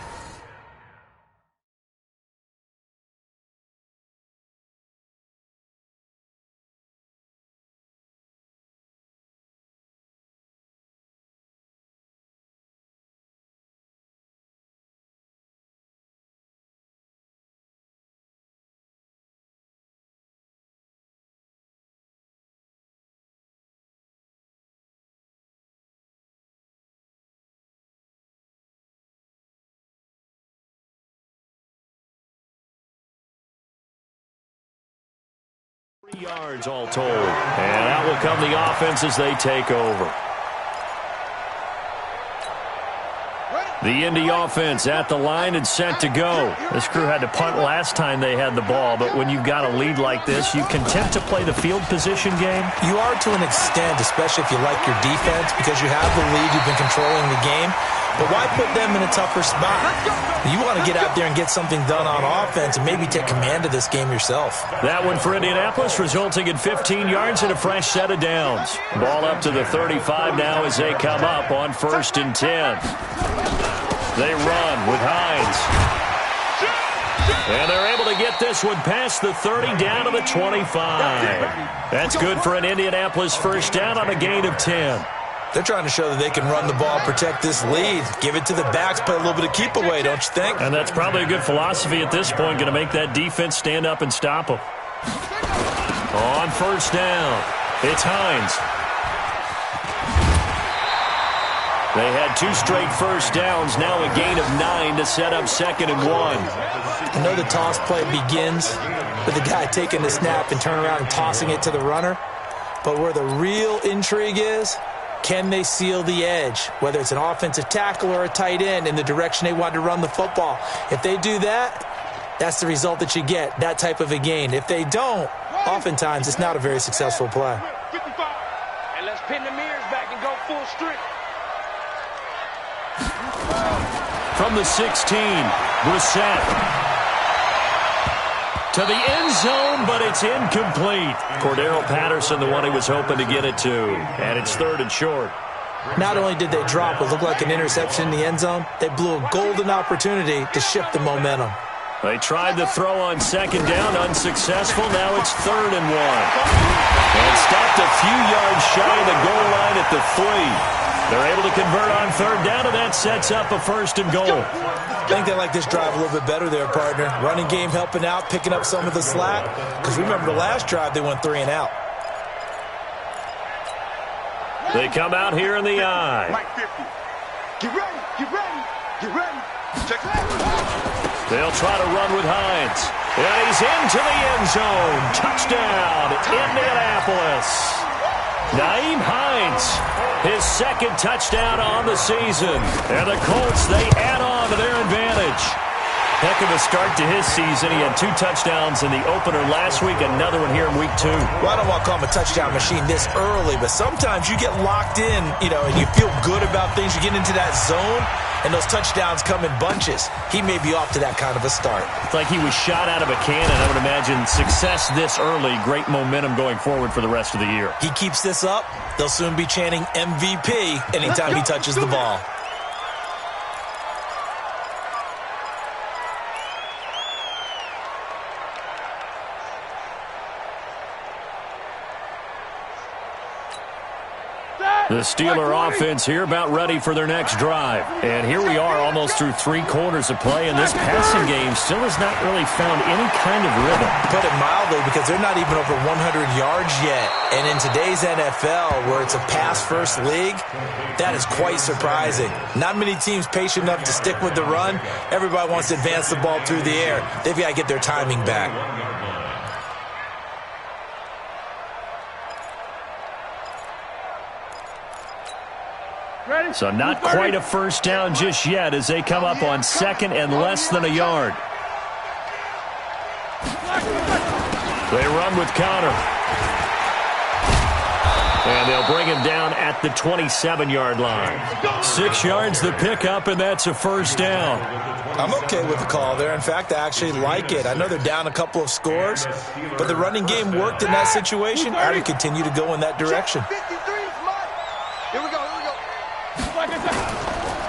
yards all told. And out will come the offense as they take over. The Indy offense at the line and set to go. This crew had to punt last time they had the ball, but when you've got a lead like this, you content to play the field position game? You are to an extent, especially if you like your defense, because you have the lead, you've been controlling the game. But why put them in a tougher spot? You want to get out there and get something done on offense and maybe take command of this game yourself. That one for Indianapolis, resulting in 15 yards and a fresh set of downs. Ball up to the 35 now as they come up on 1st and 10. They run with Hines. And they're able to get this one past the 30 down to the 25. That's good for an Indianapolis first down on a gain of 10. They're trying to show that they can run the ball, protect this lead, give it to the backs, play a little bit of keep away, don't you think? And that's probably a good philosophy at this point, going to make that defense stand up and stop them. On 1st down, it's Hines. They had 2 straight first downs, now a gain of 9 to set up 2nd and 1. I know the toss play begins with the guy taking the snap and turning around and tossing it to the runner. But where the real intrigue is, can they seal the edge, whether it's an offensive tackle or a tight end, in the direction they want to run the football? If they do that, that's the result that you get, that type of a gain. If they don't, oftentimes it's not a very successful play. 55. And let's pin the mirrors back and go full strength. From the 16, Brissett. To the end zone, but it's incomplete. Cordero Patterson, the one he was hoping to get it to. And it's 3rd and short. Not only did they drop what looked like an interception in the end zone, they blew a golden opportunity to shift the momentum. They tried to throw on 2nd down, unsuccessful. Now it's 3rd and 1. And stopped a few yards shy of the goal line at the 3. They're able to convert on 3rd down, and that sets up a 1st and goal. I think they like this drive a little bit better there, partner. Running game helping out, picking up some of the slack. Because remember the last drive, they went 3 and out. They come out here in the eye. Mike 50. Get ready, get ready, get ready. Check it out. They'll try to run with Hines. And he's into the end zone. Touchdown, Indianapolis. Nyheim Hines, his 2nd touchdown on the season. And the Colts, they add on to their advantage. Heck of a start to his season. He had 2 touchdowns in the opener last week, another one here in week 2. Well, I don't want to call him a touchdown machine this early, but sometimes you get locked in, and you feel good about things. You get into that zone, and those touchdowns come in bunches. He may be off to that kind of a start. It's like he was shot out of a cannon. I would imagine success this early, great momentum going forward for the rest of the year. He keeps this up, they'll soon be chanting MVP anytime he touches the ball. The Steeler offense here about ready for their next drive. And here we are almost through 3 quarters of play, and this passing game still has not really found any kind of rhythm. Put it mildly, because they're not even over 100 yards yet. And in today's NFL, where it's a pass-first league, that is quite surprising. Not many teams patient enough to stick with the run. Everybody wants to advance the ball through the air. They've got to get their timing back. So not quite a first down just yet as they come up on 2nd and less than a yard. They run with Connor. And they'll bring him down at the 27-yard line. 6 yards the pickup, and that's a first down. I'm okay with the call there. In fact, I actually like it. I know they're down a couple of scores, but the running game worked in that situation. I would continue to go in that direction. Here we go, here we go.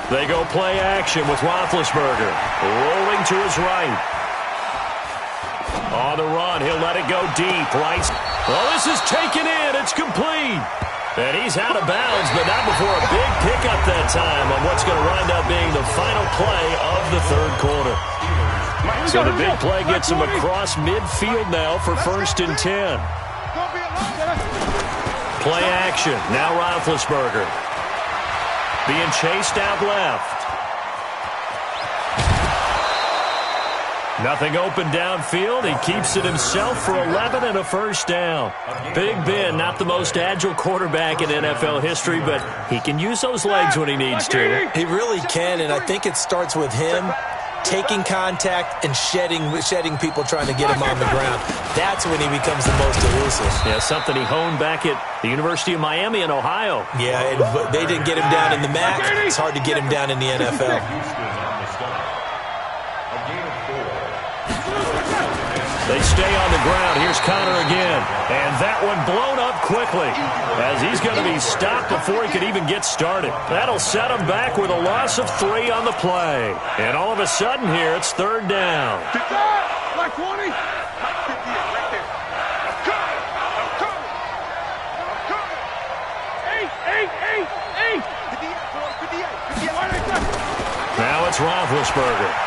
They go play action with Roethlisberger. Rolling to his right. On the run, he'll let it go deep. Right. Well, this is taken in. It's complete. And he's out of bounds, but not before a big pickup that time on what's going to wind up being the final play of the 3rd quarter. So the big play gets him across midfield now for 1st and 10. Play action. Now Roethlisberger. Being chased out left. Nothing open downfield. He keeps it himself for 11 and a first down. Big Ben, not the most agile quarterback in NFL history, but he can use those legs when he needs to. He really can, and I think it starts with him taking contact and shedding people trying to get him on the ground. That's when he becomes the most elusive. Yeah, something he honed back at the University of Miami in Ohio. Yeah, and they didn't get him down in the MAC. It's hard to get him down in the NFL. They stay on the ground. Here's Connor again. And that one blown up quickly as he's going to be stopped before he could even get started. That'll set him back with a loss of 3 on the play. And all of a sudden here, it's third down. Like 20. Now it's Roethlisberger.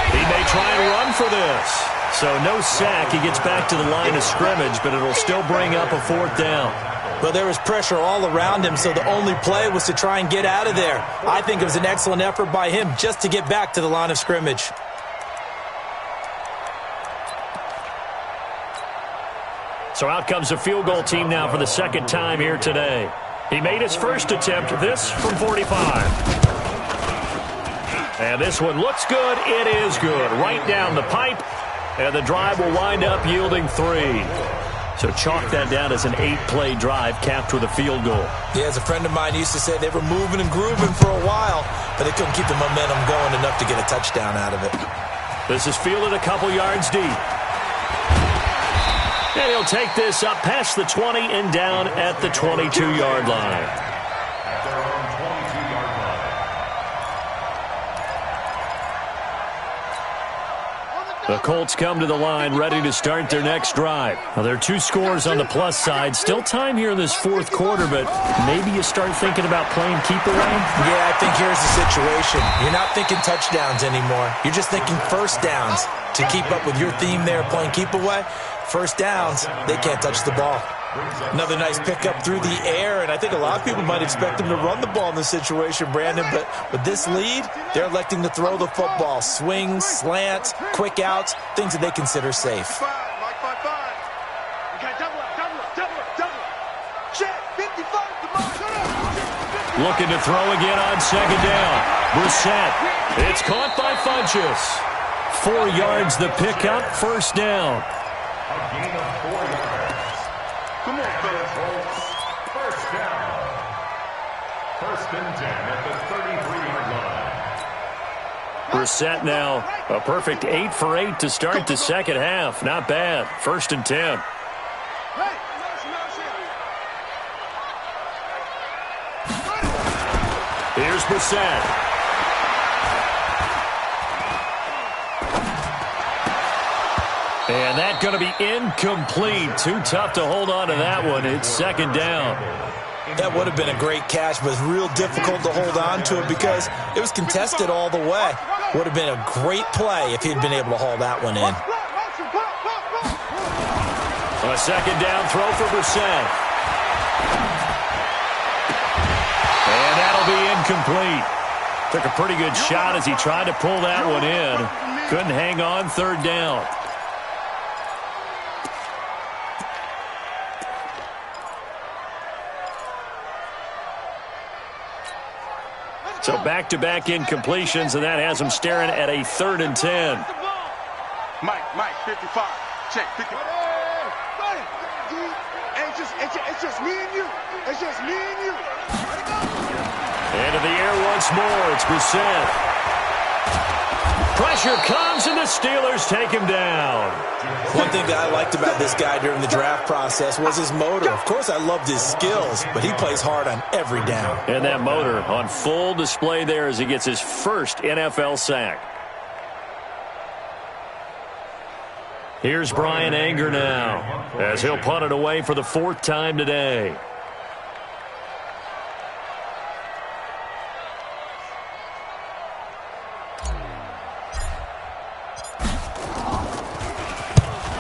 He may try and run for this. So no sack. He gets back to the line of scrimmage, but it'll still bring up a fourth down. Well, there was pressure all around him, so the only play was to try and get out of there. I think it was an excellent effort by him just to get back to the line of scrimmage. So out comes the field goal team now for the second time here today. He made his first attempt, this from 45. And this one looks good. It is good. Right down the pipe. And the drive will wind up yielding 3. So chalk that down as an 8-play drive capped with a field goal. Yeah, as a friend of mine used to say, they were moving and grooving for a while, but they couldn't keep the momentum going enough to get a touchdown out of it. This is fielded a couple yards deep. And he'll take this up past the 20 and down at the 22-yard line. The Colts come to the line ready to start their next drive. Well, there are 2 scores on the plus side. Still time here in this fourth quarter, but maybe you start thinking about playing keep away? Yeah, I think here's the situation. You're not thinking touchdowns anymore. You're just thinking first downs. To keep up with your theme there, playing keep away, first downs, they can't touch the ball. Another nice pickup through the air, and I think a lot of people might expect him to run the ball in this situation, Brandon, but with this lead, they're electing to throw the football. Swings, slants, quick outs, things that they consider safe. Looking to throw again on second down. Brissett. It's caught by Funchess. 4 yards the pickup, first down. A gain of 4 yards. Come on, Colts. First down. First and 10 at the 33-yard line. Brissett now a perfect 8 for 8 to start the second half. Not bad. First and 10. Here's Brissett. And that's going to be incomplete. Too tough to hold on to that one. It's second down. That would have been a great catch, but real difficult to hold on to it because it was contested all the way. Would have been a great play if he'd been able to haul that one in. A second down throw for Brissett. And that'll be incomplete. Took a pretty good shot as he tried to pull that one in. Couldn't hang on, third down. So back-to-back incompletions, and that has him staring at a 3rd and 10. Mike, 55. Check, 55. It's just me and you. It's just me and you. Into the air once more. It's Brissett. Pressure comes, and the Steelers take him down. One thing that I liked about this guy during the draft process was his motor. Of course, I loved his skills, but he plays hard on every down. And that motor on full display there as he gets his first NFL sack. Here's Brian Anger now as he'll punt it away for the 4th time today.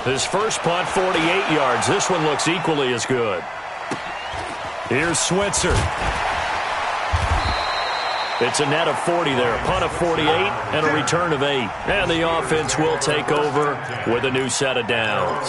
His first punt, 48 yards. This one looks equally as good. Here's Switzer. It's a net of 40 there, a punt of 48, and a return of 8. And the offense will take over with a new set of downs.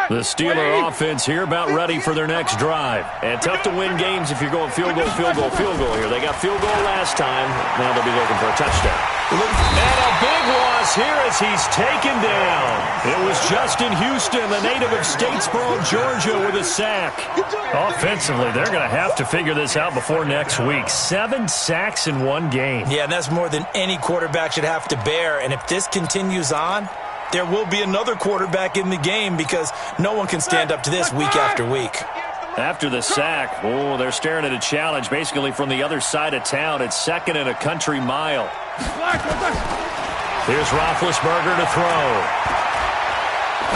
The Steeler offense here about ready for their next drive. And tough to win games if you're going field goal, field goal, field goal here. They got field goal last time. Now they'll be looking for a touchdown. And a big loss here as he's taken down. It was Justin Houston, the native of Statesboro, Georgia, with a sack. Offensively, they're going to have to figure this out before next week. 7 sacks in one game. Yeah, and that's more than any quarterback should have to bear. And if this continues on, there will be another quarterback in the game because no one can stand up to this week after week. After the sack, they're staring at a challenge basically from the other side of town. It's 2nd and a country mile. Here's Roethlisberger to throw.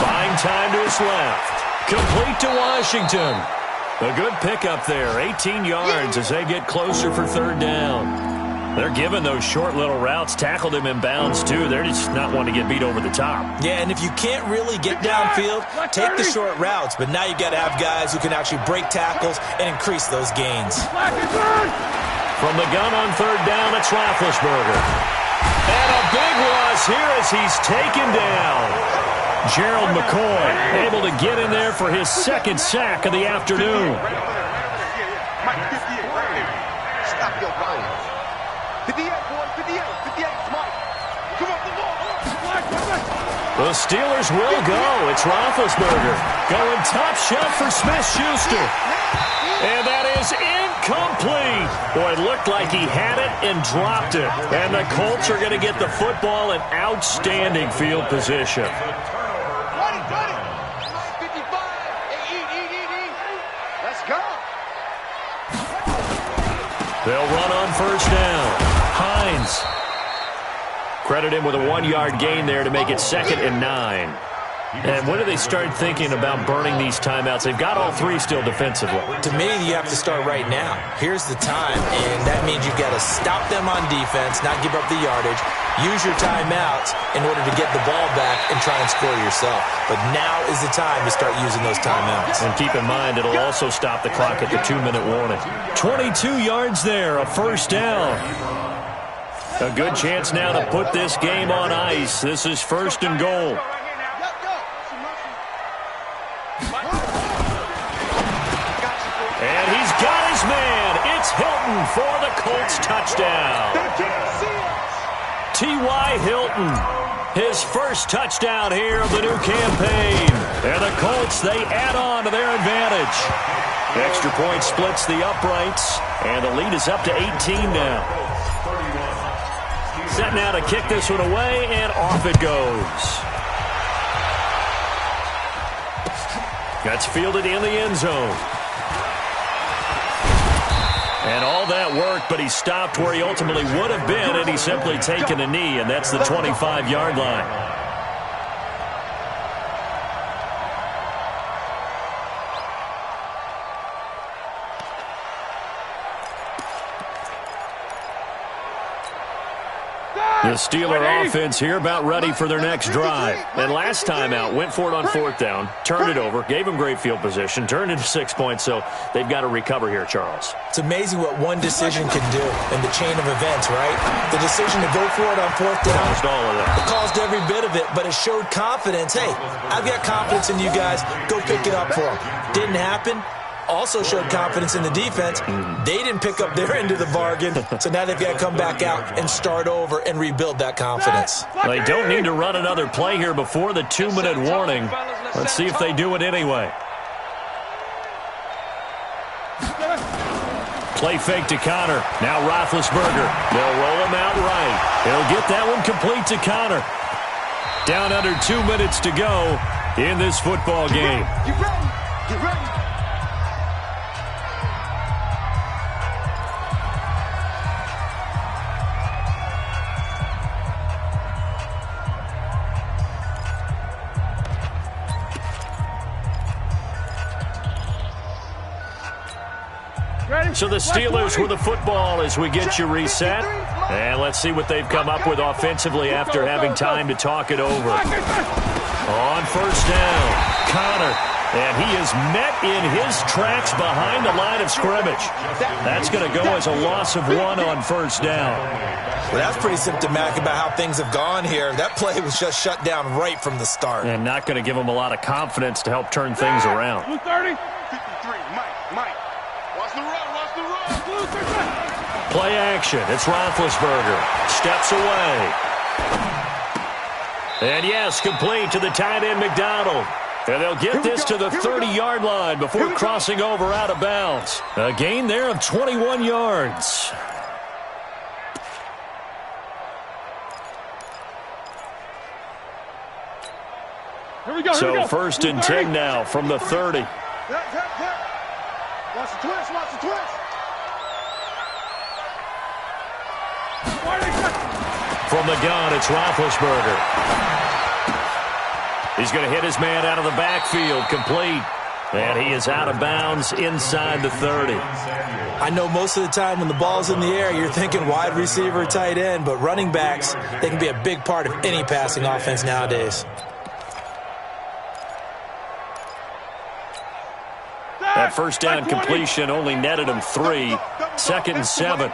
Buying time to his left. Complete to Washington. A good pickup there. 18 yards as they get closer for 3rd down. They're giving those short little routes. Tackled him in bounds, too. They're just not wanting to get beat over the top. Yeah, and if you can't really get downfield, take the short routes. But now you got to have guys who can actually break tackles and increase those gains. From the gun on 3rd down, it's Roethlisberger. And a big loss here as he's taken down. Gerald McCoy able to get in there for his 2nd sack of the afternoon. Stop your body. 58, boy, 58, 58, Mike. Come on, come on. The Steelers will go. It's Roethlisberger going top shelf for Smith-Schuster. And that is incomplete. Boy, it looked like he had it and dropped it. And the Colts are going to get the football in outstanding field position. 55, eat. Let's go. They'll run on 1st down. Hines. Credit him with a 1-yard gain there to make it 2nd and 9. And when do they start thinking about burning these timeouts? They've got all 3 still defensively. To me, you have to start right now. Here's the time, and that means you've got to stop them on defense, not give up the yardage, use your timeouts in order to get the ball back and try and score yourself. But now is the time to start using those timeouts. And keep in mind, it'll also stop the clock at the 2-minute warning. 22 yards there, a 1st down. A good chance now to put this game on ice. This is 1st and goal. And he's got his man. It's Hilton for the Colts touchdown. T.Y. Hilton, his 1st touchdown here of the new campaign. And the Colts, they add on to their advantage. Extra point splits the uprights, and the lead is up to 18 now. Set now to kick this one away, and off it goes. That's fielded in the end zone. And all that work, but he stopped where he ultimately would have been, and he's simply taken a knee, and that's the 25-yard line. The Steeler offense here about ready for their next drive. And last time out, went for it on 4th down, turned it over, gave them great field position, turned it to 6 points, so they've got to recover here, Charles. It's amazing what one decision can do in the chain of events, right? The decision to go for it on 4th down caused all of that. It caused every bit of it, but it showed confidence. Hey, I've got confidence in you guys. Go pick it up for them. Didn't happen. Also showed confidence in the defense. They didn't pick up their end of the bargain, so now they've got to come back out and start over and rebuild that confidence. They don't need to run another play here before the 2-minute warning. Let's see if they do it anyway. Play fake to Connor. Now Roethlisberger. They'll roll him out right. They'll get that one complete to Connor. Down under 2 minutes to go in this football game. Get ready. Get ready. So the Steelers with the football as we get you reset. And let's see what they've come up with offensively after having time to talk it over. On 1st down, Connor And he is met in his tracks behind the line of scrimmage. That's going to go as a loss of 1 on first down. Well, that's pretty symptomatic about how things have gone here. That play was just shut down right from the start. And not going to give him a lot of confidence to help turn things around. 230. 53, Mike. Watch the run. Play action. It's Roethlisberger. Steps away. And yes, complete to the tight end McDonald. And they'll get this to the 30-yard line before crossing over out of bounds. A gain there of 21 yards. So first and 10 now from the 30. Watch the twist. From the gun, it's Roethlisberger. He's going to hit his man out of the backfield, complete. And he is out of bounds inside the 30. I know most of the time when the ball's in the air, you're thinking wide receiver, tight end, but running backs, they can be a big part of any passing offense nowadays. That first down completion only netted him 3. Second and 7.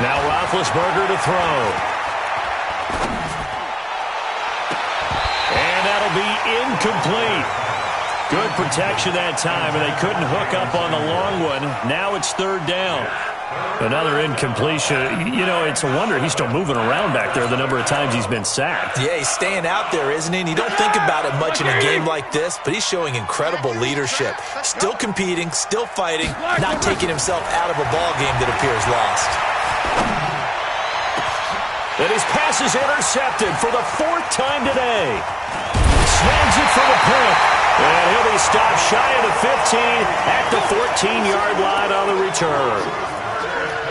Now Roethlisberger to throw. And that'll be incomplete. Good protection that time, and they couldn't hook up on the long one. Now it's third down. Another incompletion. You know, it's a wonder he's still moving around back there the number of times he's been sacked. Yeah, he's staying out there, isn't he? And you don't think about it much in a game like this, but he's showing incredible leadership. Still competing, still fighting, not taking himself out of a ball game that appears lost. And his pass is intercepted for the 4th time today. Snags it for the pick. And he'll be stopped shy of the 15 at the 14-yard line on the return.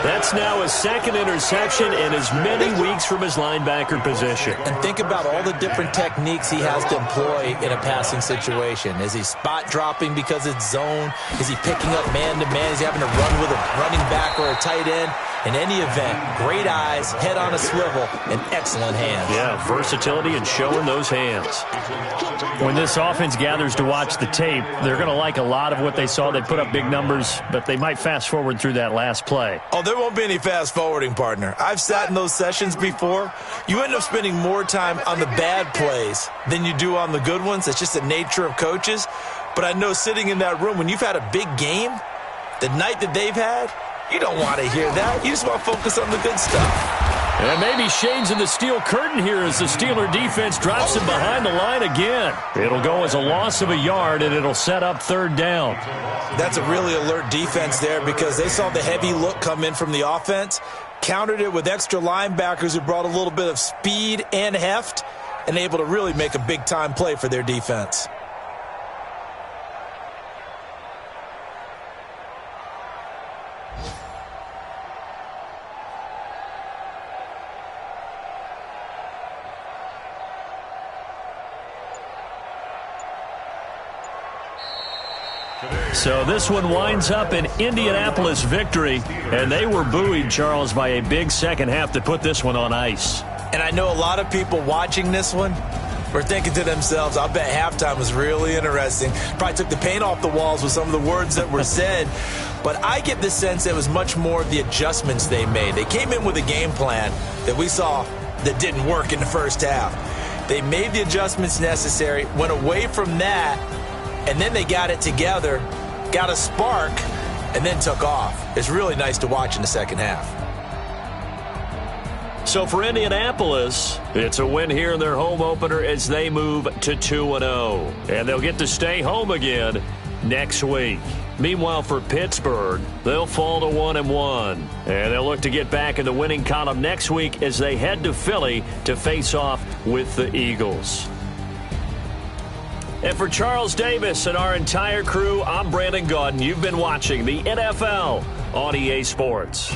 That's now his 2nd interception in as many weeks from his linebacker position. And think about all the different techniques he has to employ in a passing situation. Is he spot dropping because it's zone? Is he picking up man-to-man? Is he having to run with a running back or a tight end? In any event, great eyes, head on a swivel, and excellent hands. Yeah, versatility and showing those hands. When this offense gathers to watch the tape, they're going to like a lot of what they saw. They put up big numbers, but they might fast forward through that last play. Oh, there won't be any fast forwarding, partner. I've sat in those sessions before. You end up spending more time on the bad plays than you do on the good ones. It's just the nature of coaches. But I know sitting in that room, when you've had a big game, the night that they've had, you don't want to hear that. You just want to focus on the good stuff. And maybe shades in the steel curtain here as the Steeler defense drops him behind the line again. It'll go as a loss of a yard, and it'll set up third down. That's a really alert defense there because they saw the heavy look come in from the offense, countered it with extra linebackers who brought a little bit of speed and heft, and able to really make a big-time play for their defense. So this one winds up an Indianapolis victory, and they were buoyed, Charles, by a big second half to put this one on ice. And I know a lot of people watching this one were thinking to themselves, I bet halftime was really interesting. Probably took the paint off the walls with some of the words that were said. But I get the sense it was much more of the adjustments they made. They came in with a game plan that we saw that didn't work in the first half. They made the adjustments necessary, went away from that, and then they got it together, got a spark, and then took off. It's really nice to watch in the second half. So for Indianapolis, it's a win here in their home opener as they move to 2-0. And they'll get to stay home again next week. Meanwhile, for Pittsburgh, they'll fall to 1-1. And they'll look to get back in the winning column next week as they head to Philly to face off with the Eagles. And for Charles Davis and our entire crew, I'm Brandon Gaudin. You've been watching the NFL on EA Sports.